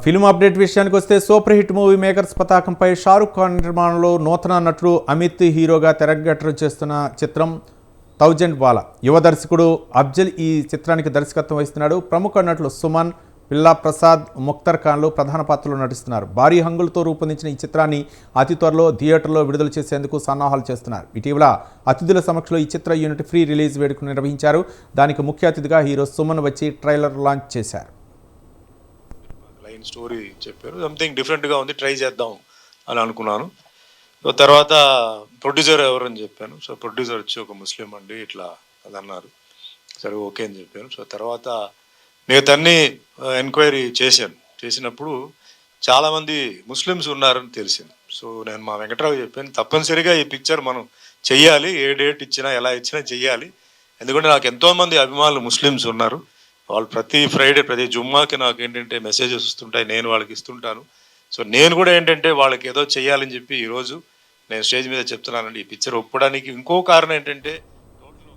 Film update విషయానికి వస్తే super hit movie makers పతాకంపై షారుఖ్ ఖాన్ నిర్మాణంలో నూతన నటుడు అమిత్ హీరోగా తెరగట్టడం చేస్తున్న చిత్రం 1000 వాలా. యువ దర్శకుడు అఫ్జల్ ఈ చిత్రానికి దర్శకత్వం వహిస్తున్నాడు. ప్రముఖ నటులు సుమన్, పిల్లా ప్రసాద్, ముఖ్తర్ ఖాన్లు ప్రధాన పాత్రలో నటిస్తున్నారు. భారీ హంగులతో రూపొందించిన ఈ చిత్రాన్ని అతి త్వరలో థియేటర్లో విడుదల చేసేందుకు సన్నాహాలు చేస్తున్నారు. ఇటీవల అతిథుల సమక్షంలో ఈ చిత్ర యూనిట్ ఫ్రీ రిలీజ్ వేడుకను నిర్వహించారు. దానికి ముఖ్య అతిథిగా హీరో సుమన్ వచ్చి ట్రైలర్ లాంచ్ చేశారు. స్టోరీ చెప్పారు, సంథింగ్ డిఫరెంట్గా ఉంది, ట్రై చేద్దాం అని అనుకున్నాను. సో తర్వాత ప్రొడ్యూసర్ ఎవరని చెప్పాను. సో ప్రొడ్యూసర్ వచ్చి ఒక ముస్లిం అండి ఇట్లా అది అన్నారు. సరే ఓకే అని చెప్పాను. సో తర్వాత మిగతాన్ని ఎంక్వైరీ చేసినప్పుడు చాలామంది ముస్లిమ్స్ ఉన్నారని తెలిసింది. సో నేను మా వెంకట్రావు చెప్పాను, తప్పనిసరిగా ఈ పిక్చర్ మనం చెయ్యాలి, ఏ డేట్ ఇచ్చినా ఎలా ఇచ్చినా చెయ్యాలి. ఎందుకంటే నాకు ఎంతోమంది అభిమానులు ముస్లిమ్స్ ఉన్నారు. వాళ్ళు ప్రతి ఫ్రైడే ప్రతి జుమ్మాకి నాకు ఏంటంటే మెసేజెస్ వస్తుంటాయి, నేను వాళ్ళకి ఇస్తుంటాను. సో నేను కూడా ఏంటంటే వాళ్ళకి ఏదో చెయ్యాలని చెప్పి ఈరోజు నేను స్టేజ్ మీద చెప్తున్నానండి. ఈ పిక్చర్ ఒప్పడానికి ఇంకో కారణం ఏంటంటే